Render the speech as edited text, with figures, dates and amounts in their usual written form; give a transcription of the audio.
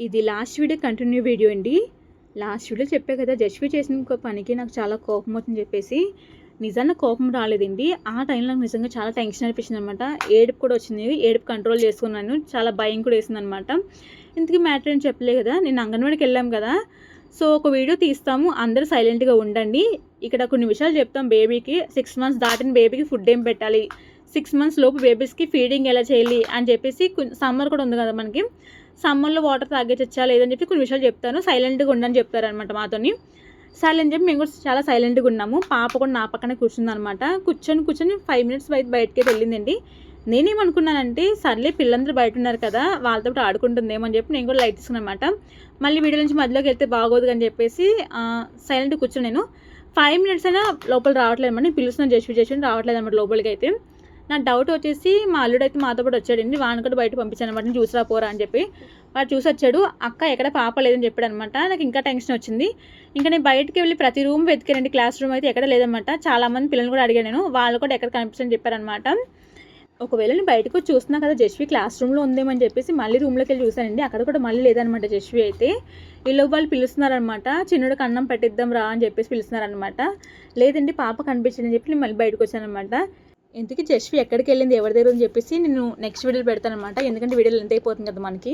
ఇది last video continue video అండి. Last video చెప్పే కదా జస్వి చేసిన పనికి నాకు చాలా కోపం అవుతుందని చెప్పేసి. నిజంగా కోపం రాలేదండి. ఆ టైంలో నాకు నిజంగా చాలా టెన్షన్ అనిపించింది అనమాట. ఏడుపు కూడా వచ్చింది. ఏడుపు కంట్రోల్ చేసుకున్నాను. చాలా భయం కూడా వేసిందనమాట. ఇంతకీ మ్యాటర్ ఏం చెప్పలే కదా, నేను అంగన్వాడికి వెళ్ళాం కదా. సో ఒక వీడియో తీస్తాము, అందరూ సైలెంట్గా ఉండండి. ఇక్కడ కొన్ని విషయాలు చెప్తాం. బేబీకి 6 months దాటిన బేబీకి ఫుడ్ ఏం పెట్టాలి, 6 months లోపు బేబీస్కి ఫీడింగ్ ఎలా చేయాలి అని చెప్పేసి, సమ్మర్ కూడా ఉంది కదా మనకి, సమ్మర్లో వాటర్ తాగేచ్చా లేదని చెప్పి కొన్ని విషయాలు చెప్తాను. సైలెంట్గా ఉండని చెప్తారనమాట మాతోని. సైలెంట్ చెప్పి మేము కూడా చాలా సైలెంట్గా ఉన్నాము. పాప కూడా నా పక్కనే కూర్చుందనమాట. కూర్చొని 5 minutes బయటకి వెళ్ళిందండి. నేనేమనుకున్నానంటే సర్లే పిల్లలందరూ బయట ఉన్నారు కదా, వాళ్ళతో ఆడుకుంటుందేమో అని చెప్పి నేను కూడా లైట్ తీసుకున్నమాట. మళ్ళీ వీడియో నుంచి మధ్యలోకి వెళ్తే బాగోదు అని చెప్పేసి సైలెంట్గా కూర్చొని నేను 5 minutes అయినా లోపల రావట్లేదు అనమాట. నేను పిలుస్తున్నాను జస్వి రావట్లేదు అనమాట లోపలికి అయితే. నా డౌట్ వచ్చేసి మా అల్లుడు అయితే మాతో పాటు వచ్చాడండి. వాడిని కూడా బయట పంపించాను అనమాట, నేను చూసిరా పోరా అని చెప్పి. వాడు చూసి వచ్చాడు. అక్క ఎక్కడ పాప లేదని చెప్పాడు అనమాట. నాకు ఇంకా టెన్షన్ వచ్చింది. ఇంకా నేను బయటకి వెళ్ళి ప్రతి రూమ్ వెతికానండి. క్లాస్ రూమ్ అయితే ఎక్కడ లేదనమాట. చాలామంది పిల్లలు కూడా అడిగాను, నేను వాళ్ళు కూడా ఎక్కడ కనిపించని చెప్పారనమాట. ఒకవేళ నేను బయటకు చూస్తున్నా కదా జస్వి క్లాస్ రూమ్లో ఉందేమని చెప్పేసి మళ్ళీ రూమ్లోకి వెళ్ళి చూశానండి. అక్కడ కూడా మళ్ళీ లేదనమాట జస్వి అయితే. వీళ్ళు వాళ్ళు పిలుస్తున్నారనమాట, చిన్నడికి అన్నం పెట్టిద్దాం రా అని చెప్పేసి పిలుస్తున్నారనమాట. లేదండి పాప కనిపించిందని చెప్పి నేను మళ్ళీ బయటకు వచ్చానమాట. ఇంతకీ జస్వి ఎక్కడికి వెళ్ళింది, ఎవరి దగ్గర అని చెప్పేసి నేను నెక్స్ట్ వీడియోలో పెడతాను అనమాట. ఎందుకంటే వీడియోలో ఎంత అయిపోతుంది కదా మనకి.